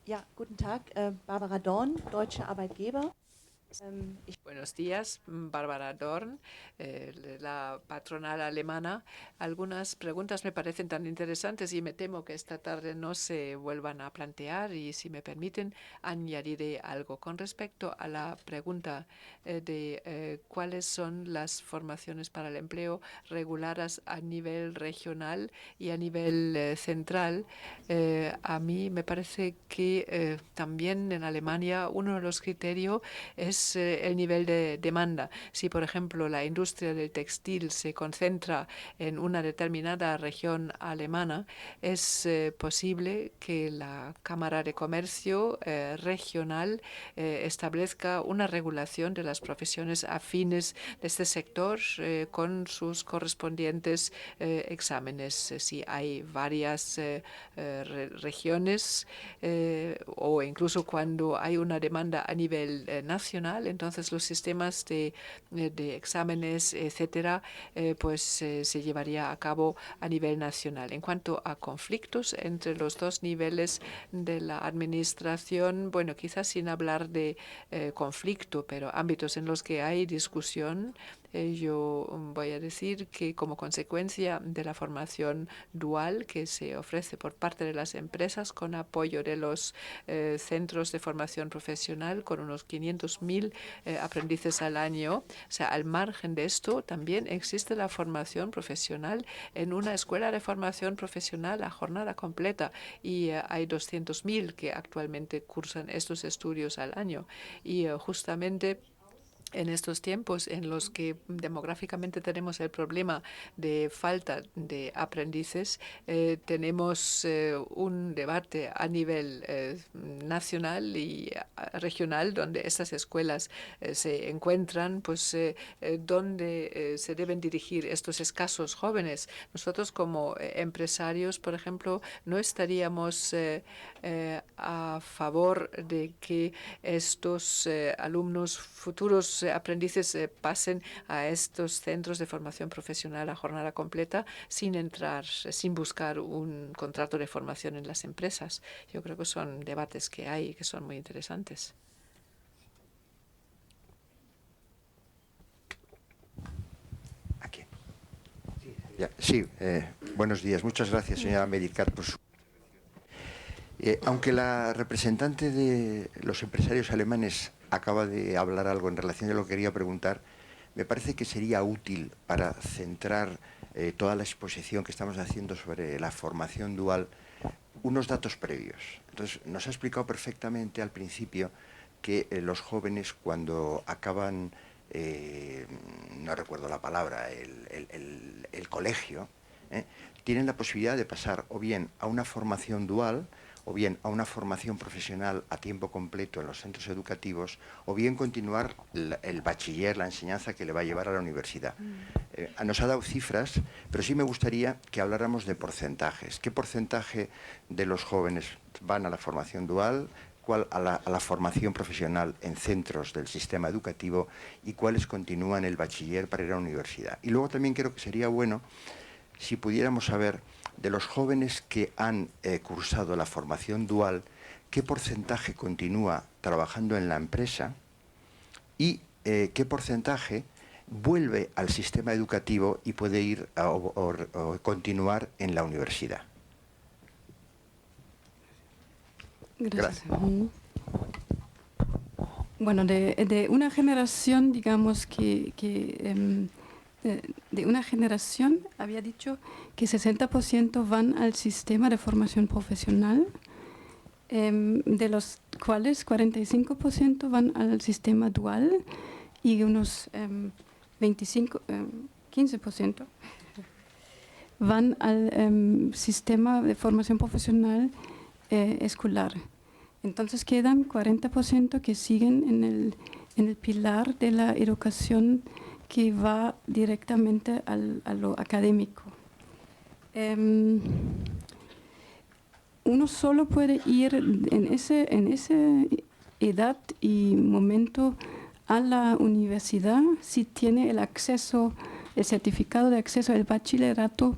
Ja, guten Tag, Barbara Dorn, Deutsche Arbeitgeber. Buenos días, Bárbara Dorn, la patronal alemana. Algunas preguntas me parecen tan interesantes y me temo que esta tarde no se vuelvan a plantear, y si me permiten añadiré algo con respecto a la pregunta de cuáles son las formaciones para el empleo reguladas a nivel regional y a nivel central. A mí me parece que también en Alemania uno de los criterios es el nivel de demanda. Si, por ejemplo, la industria del textil se concentra en una determinada región alemana, es posible que la Cámara de Comercio regional establezca una regulación de las profesiones afines de este sector con sus correspondientes exámenes. Si hay varias regiones o incluso cuando hay una demanda a nivel nacional, entonces los sistemas de exámenes, etcétera, se llevaría a cabo a nivel nacional. En cuanto a conflictos entre los dos niveles de la administración, bueno, quizás sin hablar de conflicto, pero ámbitos en los que hay discusión, yo voy a decir que como consecuencia de la formación dual que se ofrece por parte de las empresas con apoyo de los centros de formación profesional, con unos 500.000 aprendices al año, o sea, al margen de esto también existe la formación profesional en una escuela de formación profesional a jornada completa, y hay 200.000 que actualmente cursan estos estudios al año, y justamente en estos tiempos en los que demográficamente tenemos el problema de falta de aprendices, tenemos un debate a nivel nacional y regional donde estas escuelas se encuentran, donde se deben dirigir estos escasos jóvenes. Nosotros como empresarios, por ejemplo, no estaríamos a favor de que estos alumnos futuros aprendices pasen a estos centros de formación profesional a jornada completa sin buscar un contrato de formación en las empresas. Yo creo que son debates que hay y que son muy interesantes. Aquí. Sí, buenos días. Muchas gracias, señora Medicat, por su... aunque la representante de los empresarios alemanes acaba de hablar algo en relación a lo que quería preguntar, me parece que sería útil para centrar toda la exposición que estamos haciendo sobre la formación dual unos datos previos. Entonces, nos ha explicado perfectamente al principio que los jóvenes cuando acaban, no recuerdo la palabra, el colegio, tienen la posibilidad de pasar o bien a una formación dual, o bien a una formación profesional a tiempo completo en los centros educativos, o bien continuar el bachiller, la enseñanza que le va a llevar a la universidad. Nos ha dado cifras, pero sí me gustaría que habláramos de porcentajes. ¿Qué porcentaje de los jóvenes van a la formación dual, cuál a la formación profesional en centros del sistema educativo y cuáles continúan el bachiller para ir a la universidad? Y luego también creo que sería bueno si pudiéramos saber de los jóvenes que han cursado la formación dual, qué porcentaje continúa trabajando en la empresa y qué porcentaje vuelve al sistema educativo y puede ir o continuar en la universidad. Gracias. Bueno, de una generación, digamos de una generación, había dicho que 60% van al sistema de formación profesional, de los cuales 45% van al sistema dual y unos 15% van al sistema de formación profesional escolar. Entonces quedan 40% que siguen en el pilar de la educación que va directamente a lo académico. Uno solo puede ir en esa edad y momento a la universidad si tiene el acceso, el certificado de acceso al bachillerato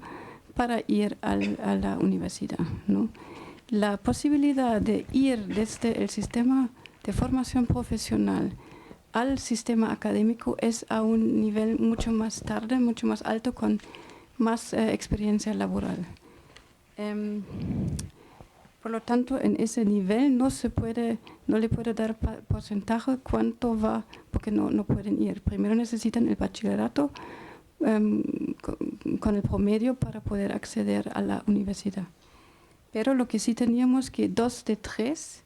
para ir a la universidad, ¿no? La posibilidad de ir desde el sistema de formación profesional al sistema académico es a un nivel mucho más tarde, mucho más alto, con más experiencia laboral. Por lo tanto, en ese nivel no le puede dar porcentaje cuánto va, porque no pueden ir. Primero necesitan el bachillerato con el promedio para poder acceder a la universidad. Pero lo que sí teníamos que 2 de 3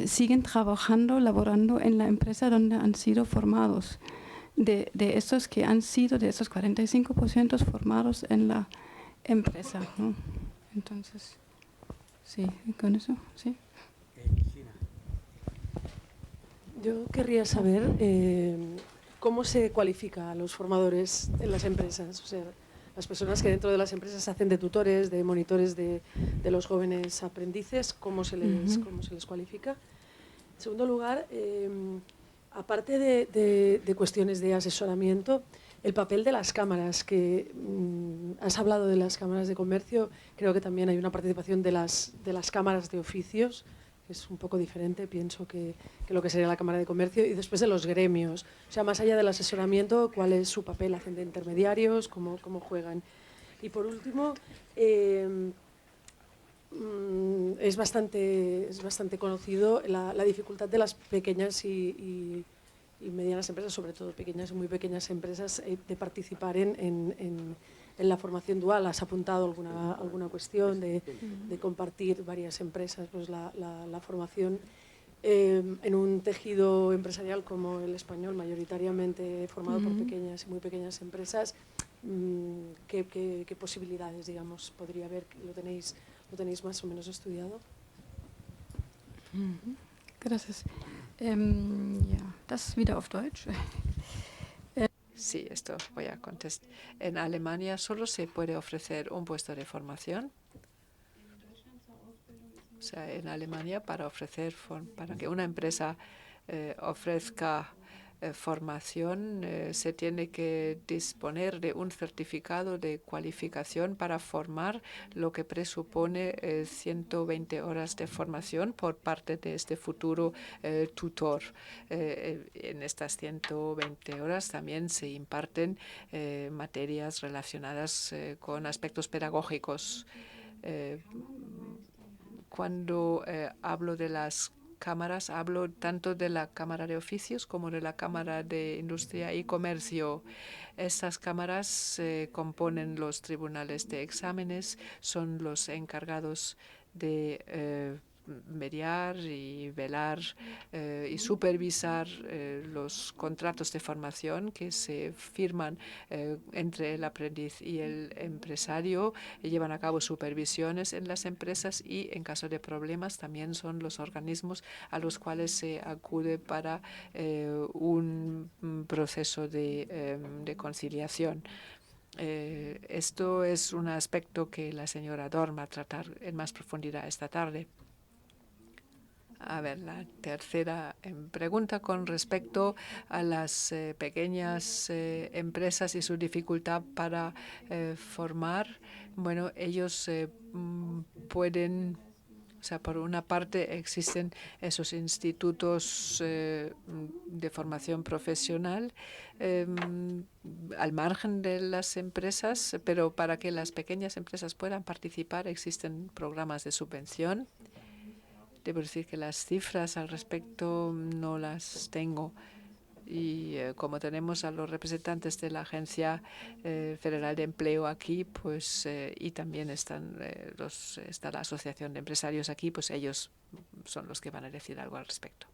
siguen trabajando, laborando en la empresa donde han sido formados. De esos que han sido, de esos 45% formados en la empresa, ¿no? Entonces, sí, con eso, sí. Yo querría saber cómo se cualifica a los formadores en las empresas, o sea, las personas que dentro de las empresas hacen de tutores, de monitores de los jóvenes aprendices, cómo se les cualifica. En segundo lugar, aparte de cuestiones de asesoramiento, el papel de las cámaras, que has hablado de las cámaras de comercio, creo que también hay una participación de las cámaras de oficios, que es un poco diferente, pienso, que lo que sería la Cámara de Comercio, y después de los gremios. O sea, más allá del asesoramiento, ¿cuál es su papel? ¿Hacen de intermediarios? ¿Cómo juegan? Y por último, es bastante conocido la dificultad de las pequeñas y medianas empresas, sobre todo pequeñas y muy pequeñas empresas, de participar en la formación dual. Has apuntado alguna cuestión de compartir varias empresas, pues la formación en un tejido empresarial como el español, mayoritariamente formado por pequeñas y muy pequeñas empresas. ¿Qué posibilidades, digamos, podría haber? ¿Lo tenéis más o menos estudiado? Gracias. Ja, das wieder auf Deutsch. Sí, esto voy a contestar. En Alemania solo se puede ofrecer un puesto de formación. O sea, en Alemania para que una empresa ofrezca formación, se tiene que disponer de un certificado de cualificación para formar, lo que presupone 120 horas de formación por parte de este futuro tutor. En estas 120 horas también se imparten materias relacionadas con aspectos pedagógicos. Cuando hablo de las cámaras, hablo tanto de la Cámara de Oficios como de la Cámara de Industria y Comercio. Estas cámaras componen los tribunales de exámenes, son los encargados de mediar y velar y supervisar los contratos de formación que se firman entre el aprendiz y el empresario. Llevan a cabo supervisiones en las empresas y, en caso de problemas, también son los organismos a los cuales se acude para un proceso de conciliación. Esto es un aspecto que la señora Dorn va a tratar en más profundidad esta tarde. A ver, la tercera pregunta con respecto a las pequeñas empresas y su dificultad para formar. Bueno, ellos pueden, o sea, por una parte existen esos institutos de formación profesional al margen de las empresas, pero para que las pequeñas empresas puedan participar existen programas de subvención. Debo decir que las cifras al respecto no las tengo. Y como tenemos a los representantes de la Agencia Federal de Empleo aquí, pues y también está la Asociación de Empresarios aquí, pues ellos son los que van a decir algo al respecto.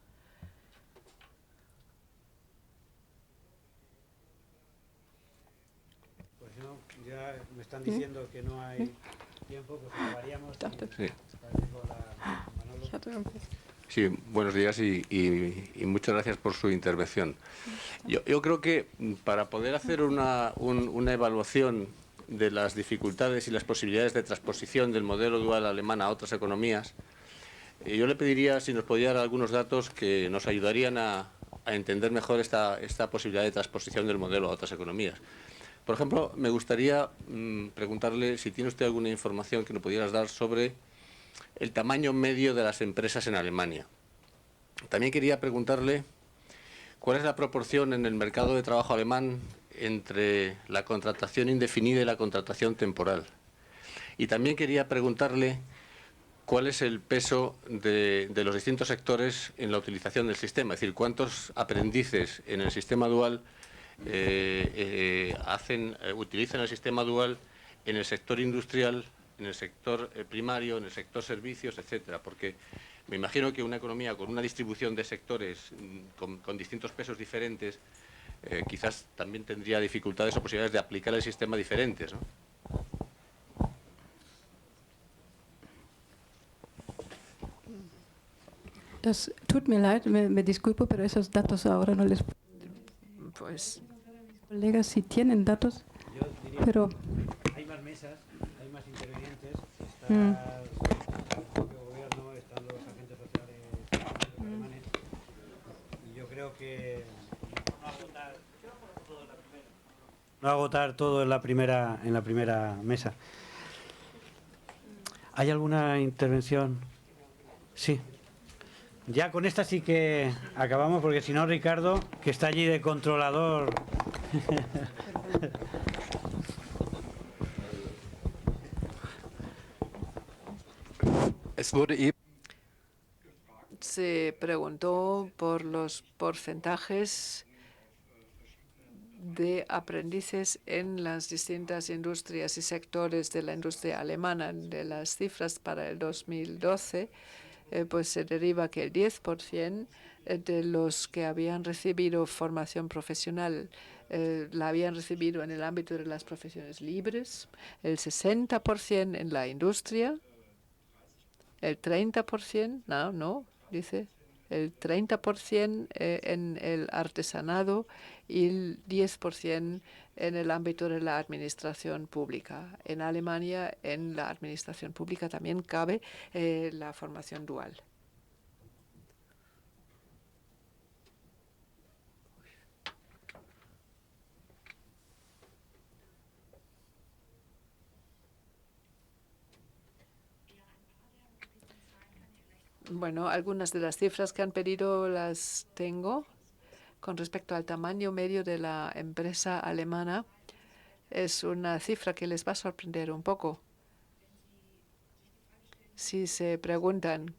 Pues no, ya me están diciendo que no hay tiempo, pues acabaríamos. Sí. Sí, buenos días y muchas gracias por su intervención. Yo creo que para poder hacer una evaluación de las dificultades y las posibilidades de transposición del modelo dual alemán a otras economías, yo le pediría si nos podía dar algunos datos que nos ayudarían a entender mejor esta posibilidad de transposición del modelo a otras economías. Por ejemplo, me gustaría preguntarle si tiene usted alguna información que nos pudieras dar sobre el tamaño medio de las empresas en Alemania. También quería preguntarle cuál es la proporción en el mercado de trabajo alemán entre la contratación indefinida y la contratación temporal. Y también quería preguntarle cuál es el peso de los distintos sectores en la utilización del sistema, es decir, cuántos aprendices en el sistema dual utilizan el sistema dual en el sector industrial, en el sector primario, en el sector servicios, etcétera, porque me imagino que una economía con una distribución de sectores con distintos pesos diferentes quizás también tendría dificultades o posibilidades de aplicar el sistema diferentes, ¿no? Das tut mir leid, me disculpo, pero esos datos ahora no les... Pues... Colegas, si tienen datos, pero... Hay más mesas, hay más intervinientes, está el propio gobierno, están los agentes sociales alemanes, y yo creo que no va a agotar todo en la primera mesa. ¿Hay alguna intervención? Sí. Ya con esta sí que acabamos, porque si no, Ricardo, que está allí de controlador. Se preguntó por los porcentajes de aprendices en las distintas industrias y sectores de la industria alemana. De las cifras para el 2012, pues se deriva que el 10% de los que habían recibido formación profesional la habían recibido en el ámbito de las profesiones libres, el 60% en la industria, el 30%, dice, el 30% en el artesanado y el 10% en el ámbito de la administración pública. En Alemania, en la administración pública también cabe la formación dual. Bueno, algunas de las cifras que han pedido las tengo. Con respecto al tamaño medio de la empresa alemana, es una cifra que les va a sorprender un poco. Si se preguntan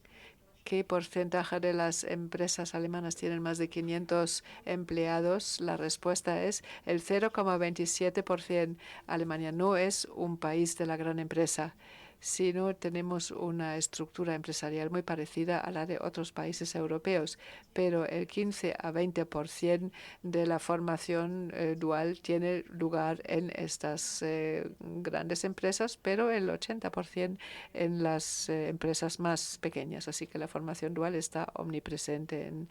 qué porcentaje de las empresas alemanas tienen más de 500 empleados, la respuesta es el 0,27%. Alemania no es un país de la gran empresa, sino tenemos una estructura empresarial muy parecida a la de otros países europeos, pero el 15 a 20% de la formación dual tiene lugar en estas grandes empresas, pero el 80% en las empresas más pequeñas. Así que la formación dual está omnipresente en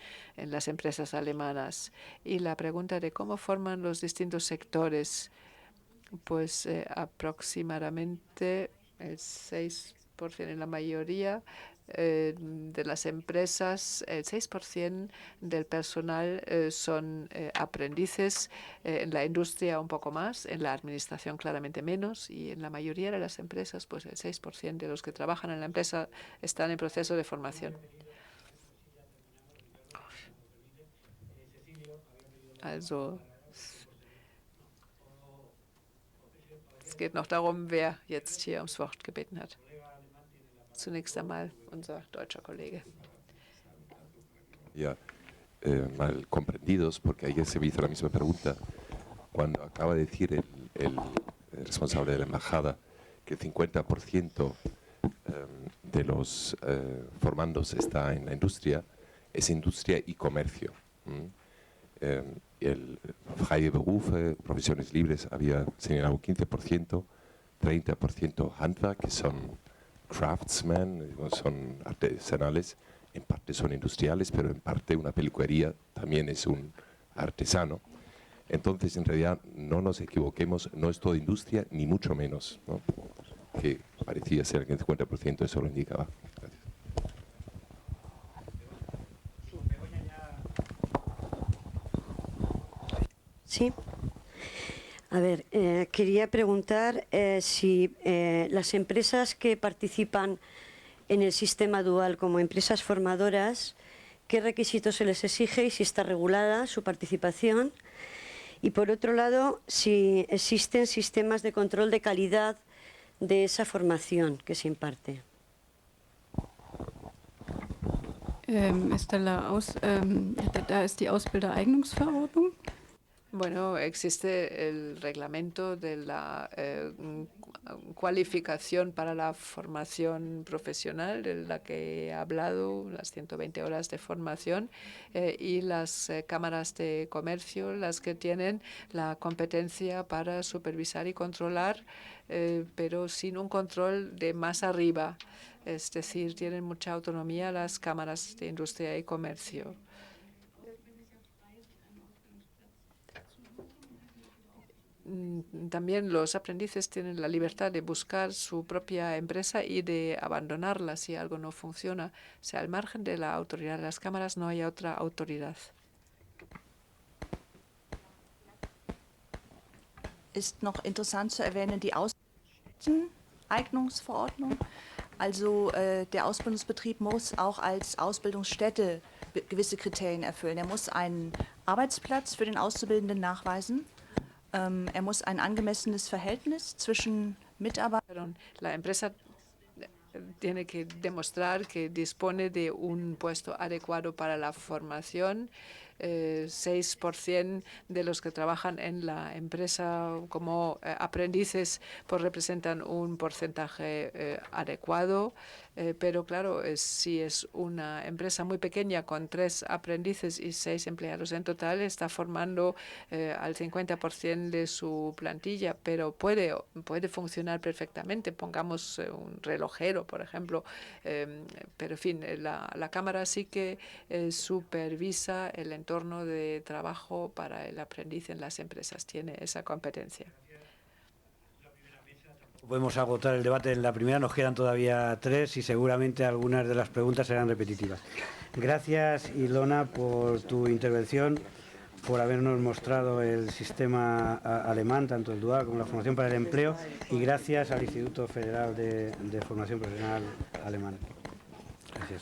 las empresas alemanas. Y la pregunta de cómo forman los distintos sectores, pues aproximadamente el 6% en la mayoría de las empresas, el 6% del personal son aprendices, en la industria un poco más, en la administración claramente menos, y en la mayoría de las empresas, pues el 6% de los que trabajan en la empresa están en proceso de formación. Also, es geht noch darum, wer jetzt hier ums Wort gebeten hat. Zunächst einmal unser deutscher Kollege. Ya, mal comprendidos, porque ayer se me hizo la misma pregunta cuando acaba de decir el responsable de la embajada que el 50% de los formandos está en la industria, es industria y comercio. El freie Berufe, profesiones libres, había señalado 15%, 30% Handwerk, que son craftsmen, son artesanales, en parte son industriales, pero en parte una peluquería también es un artesano. Entonces, en realidad, no nos equivoquemos, no es toda industria, ni mucho menos, ¿no? Que parecía ser que el 50% eso lo indicaba. Gracias. Sí. A ver, quería preguntar si las empresas que participan en el sistema dual como empresas formadoras, ¿qué requisitos se les exige y si está regulada su participación? Y por otro lado, si existen sistemas de control de calidad de esa formación que se imparte. Da ist die Ausbildereignungsverordnung. Bueno, existe el reglamento de la cualificación para la formación profesional, de la que he hablado, las 120 horas de formación, y las cámaras de comercio, las que tienen la competencia para supervisar y controlar, pero sin un control de más arriba. Es decir, tienen mucha autonomía las cámaras de industria y comercio. También los aprendices tienen la libertad de buscar su propia empresa y de abandonarla si algo no funciona. O sea, al margen de la autoridad de las cámaras no hay otra autoridad. Ist noch interessant zu erwähnen die Ausbildungseignungsverordnung. Also der Ausbildungsbetrieb muss auch als Ausbildungsstätte gewisse Kriterien erfüllen. Er muss einen Arbeitsplatz für den Auszubildenden nachweisen. Er muss ein angemessenes Verhältnis zwischen Mitarbeitern. La empresa tiene que demostrar que dispone de un puesto adecuado para la formación. 6% de los que trabajan en la empresa como aprendices pues representan un porcentaje adecuado, pero claro, si es una empresa muy pequeña con 3 aprendices y 6 empleados en total, está formando al 50% de su plantilla, pero puede funcionar perfectamente. Pongamos un relojero, por ejemplo, pero en fin, la Cámara sí que supervisa el entorno de trabajo para el aprendiz en las empresas, tiene esa competencia. Podemos agotar el debate en la primera, nos quedan todavía 3 y seguramente algunas de las preguntas serán repetitivas. Gracias, Ilona, por tu intervención, por habernos mostrado el sistema alemán, tanto el dual como la formación para el empleo, y gracias al Instituto Federal de Formación Profesional Alemán. Gracias.